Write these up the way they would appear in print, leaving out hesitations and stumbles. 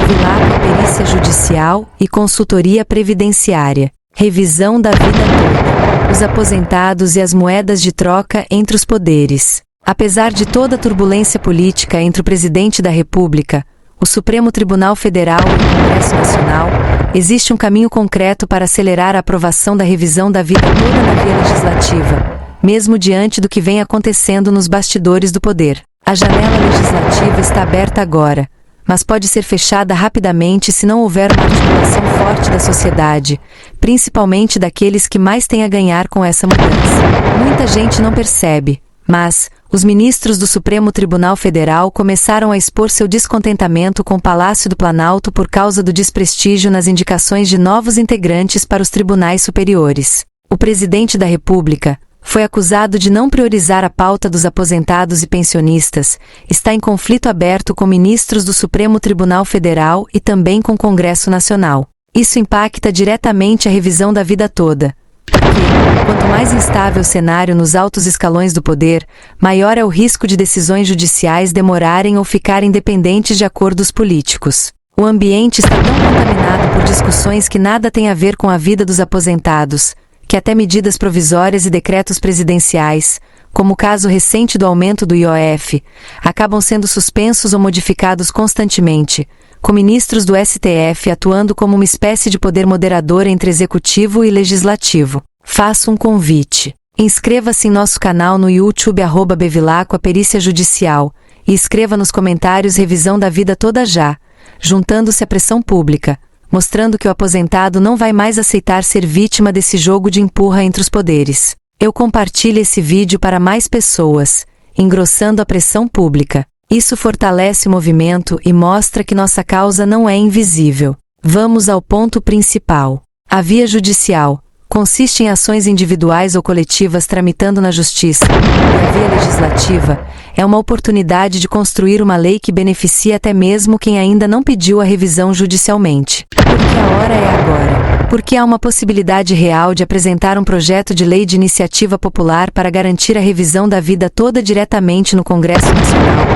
Bevilacqua Perícia Judicial e Consultoria Previdenciária. Revisão da vida toda. Os aposentados e as moedas de troca entre os poderes. Apesar de toda a turbulência política entre o presidente da República, o Supremo Tribunal Federal e o Congresso Nacional, existe um caminho concreto para acelerar a aprovação da revisão da vida toda na via legislativa, mesmo diante do que vem acontecendo nos bastidores do poder. A janela legislativa está aberta agora, mas pode ser fechada rapidamente se não houver uma articulação forte da sociedade, principalmente daqueles que mais têm a ganhar com essa mudança. Muita gente não percebe, mas os ministros do Supremo Tribunal Federal começaram a expor seu descontentamento com o Palácio do Planalto por causa do desprestígio nas indicações de novos integrantes para os tribunais superiores. O presidente da República foi acusado de não priorizar a pauta dos aposentados e pensionistas, está em conflito aberto com ministros do Supremo Tribunal Federal e também com o Congresso Nacional. Isso impacta diretamente a revisão da vida toda. Porque, quanto mais instável o cenário nos altos escalões do poder, maior é o risco de decisões judiciais demorarem ou ficarem dependentes de acordos políticos. O ambiente está tão contaminado por discussões que nada têm a ver com a vida dos aposentados, que até medidas provisórias e decretos presidenciais, como o caso recente do aumento do IOF, acabam sendo suspensos ou modificados constantemente, com ministros do STF atuando como uma espécie de poder moderador entre executivo e legislativo. Faço um convite. Inscreva-se em nosso canal no YouTube @Bevilacqua Perícia Judicial e escreva nos comentários revisão da vida toda já, juntando-se à pressão pública, mostrando que o aposentado não vai mais aceitar ser vítima desse jogo de empurra entre os poderes. Eu compartilho esse vídeo para mais pessoas, engrossando a pressão pública. Isso fortalece o movimento e mostra que nossa causa não é invisível. Vamos ao ponto principal. A via judicial consiste em ações individuais ou coletivas tramitando na justiça, e a via legislativa é uma oportunidade de construir uma lei que beneficie até mesmo quem ainda não pediu a revisão judicialmente. Porque a hora é agora. Porque há uma possibilidade real de apresentar um projeto de lei de iniciativa popular para garantir a revisão da vida toda diretamente no Congresso Nacional,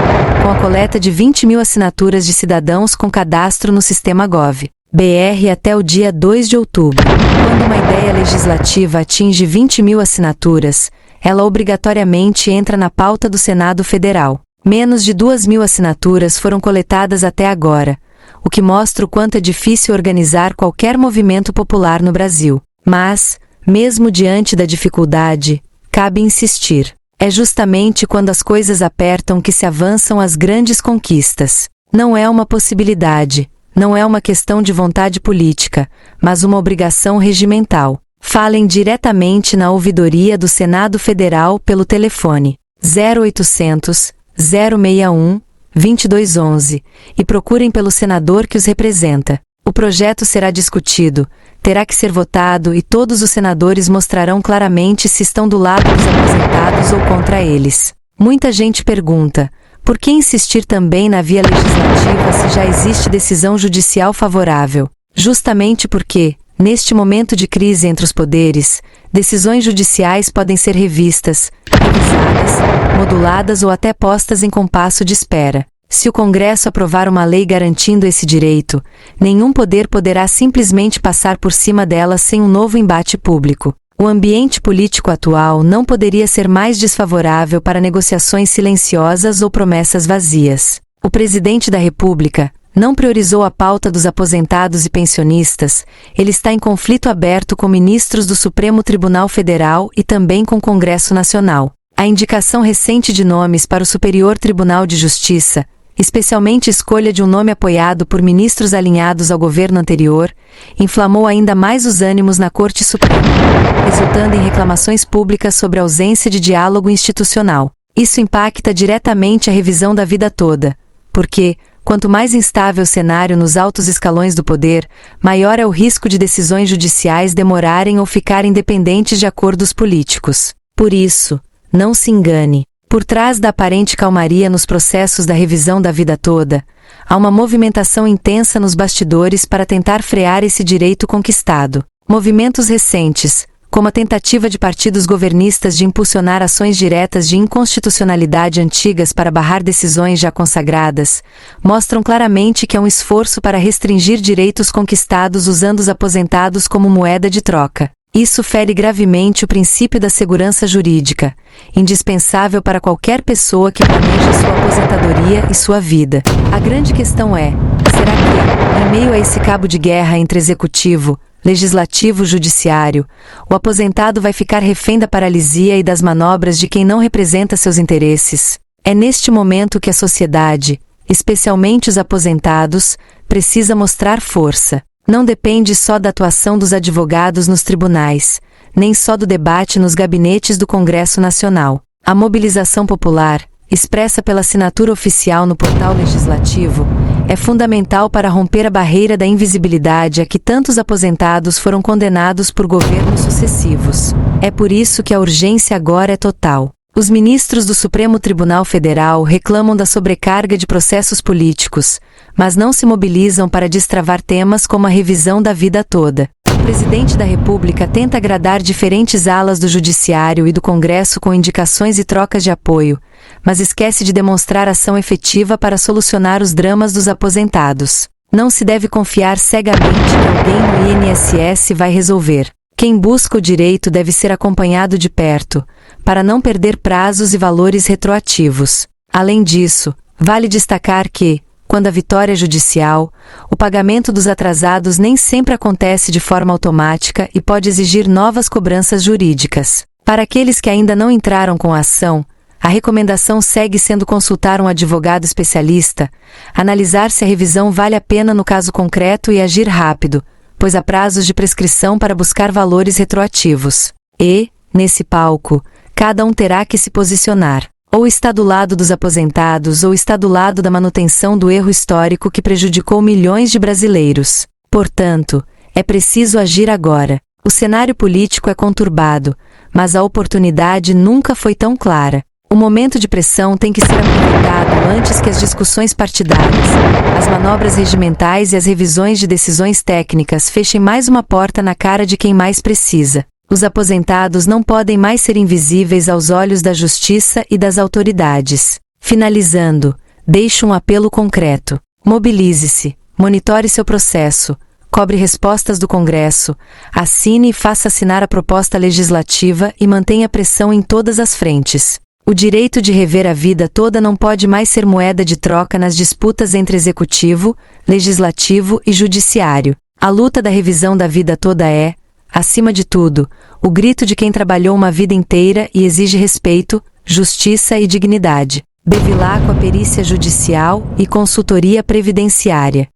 com a coleta de 20.000 assinaturas de cidadãos com cadastro no Sistema Gov.br até o dia 2 de outubro. Quando uma ideia legislativa atinge 20.000 assinaturas, ela obrigatoriamente entra na pauta do Senado Federal. Menos de 2.000 assinaturas foram coletadas até agora, o que mostra o quanto é difícil organizar qualquer movimento popular no Brasil. Mas, mesmo diante da dificuldade, cabe insistir. É justamente quando as coisas apertam que se avançam as grandes conquistas. Não é uma possibilidade, não é uma questão de vontade política, mas uma obrigação regimental. Falem diretamente na ouvidoria do Senado Federal pelo telefone 0800 061 2211 e procurem pelo senador que os representa. O projeto será discutido, terá que ser votado e todos os senadores mostrarão claramente se estão do lado dos aposentados ou contra eles. Muita gente pergunta: por que insistir também na via legislativa se já existe decisão judicial favorável? Justamente porque, neste momento de crise entre os poderes, decisões judiciais podem ser revistas, revisadas, moduladas ou até postas em compasso de espera. Se o Congresso aprovar uma lei garantindo esse direito, nenhum poder poderá simplesmente passar por cima dela sem um novo embate público. O ambiente político atual não poderia ser mais desfavorável para negociações silenciosas ou promessas vazias. O presidente da República não priorizou a pauta dos aposentados e pensionistas, ele está em conflito aberto com ministros do Supremo Tribunal Federal e também com o Congresso Nacional. A indicação recente de nomes para o Superior Tribunal de Justiça, especialmente escolha de um nome apoiado por ministros alinhados ao governo anterior, inflamou ainda mais os ânimos na Corte Suprema, resultando em reclamações públicas sobre a ausência de diálogo institucional. Isso impacta diretamente a revisão da vida toda, porque, quanto mais instável o cenário nos altos escalões do poder, maior é o risco de decisões judiciais demorarem ou ficarem dependentes de acordos políticos. Por isso, não se engane. Por trás da aparente calmaria nos processos da revisão da vida toda, há uma movimentação intensa nos bastidores para tentar frear esse direito conquistado. Movimentos recentes, como a tentativa de partidos governistas de impulsionar ações diretas de inconstitucionalidade antigas para barrar decisões já consagradas, mostram claramente que é um esforço para restringir direitos conquistados usando os aposentados como moeda de troca. Isso fere gravemente o princípio da segurança jurídica, indispensável para qualquer pessoa que planeje sua aposentadoria e sua vida. A grande questão é: será que, em meio a esse cabo de guerra entre executivo, legislativo e judiciário, o aposentado vai ficar refém da paralisia e das manobras de quem não representa seus interesses? É neste momento que a sociedade, especialmente os aposentados, precisa mostrar força. Não depende só da atuação dos advogados nos tribunais, nem só do debate nos gabinetes do Congresso Nacional. A mobilização popular, expressa pela assinatura oficial no portal legislativo, é fundamental para romper a barreira da invisibilidade a que tantos aposentados foram condenados por governos sucessivos. É por isso que a urgência agora é total. Os ministros do Supremo Tribunal Federal reclamam da sobrecarga de processos políticos, mas não se mobilizam para destravar temas como a revisão da vida toda. O presidente da República tenta agradar diferentes alas do Judiciário e do Congresso com indicações e trocas de apoio, mas esquece de demonstrar ação efetiva para solucionar os dramas dos aposentados. Não se deve confiar cegamente que alguém no INSS vai resolver. Quem busca o direito deve ser acompanhado de perto, para não perder prazos e valores retroativos. Além disso, vale destacar que, quando a vitória é judicial, o pagamento dos atrasados nem sempre acontece de forma automática e pode exigir novas cobranças jurídicas. Para aqueles que ainda não entraram com a ação, a recomendação segue sendo consultar um advogado especialista, analisar se a revisão vale a pena no caso concreto e agir rápido, pois há prazos de prescrição para buscar valores retroativos. E, nesse palco, cada um terá que se posicionar. Ou está do lado dos aposentados ou está do lado da manutenção do erro histórico que prejudicou milhões de brasileiros. Portanto, é preciso agir agora. O cenário político é conturbado, mas a oportunidade nunca foi tão clara. O momento de pressão tem que ser aproveitado antes que as discussões partidárias, as manobras regimentais e as revisões de decisões técnicas fechem mais uma porta na cara de quem mais precisa. Os aposentados não podem mais ser invisíveis aos olhos da justiça e das autoridades. Finalizando, deixo um apelo concreto. Mobilize-se, monitore seu processo, cobre respostas do Congresso, assine e faça assinar a proposta legislativa e mantenha pressão em todas as frentes. O direito de rever a vida toda não pode mais ser moeda de troca nas disputas entre executivo, legislativo e judiciário. A luta da revisão da vida toda é, acima de tudo, o grito de quem trabalhou uma vida inteira e exige respeito, justiça e dignidade. Bevilacqua Perícia Judicial e Consultoria Previdenciária.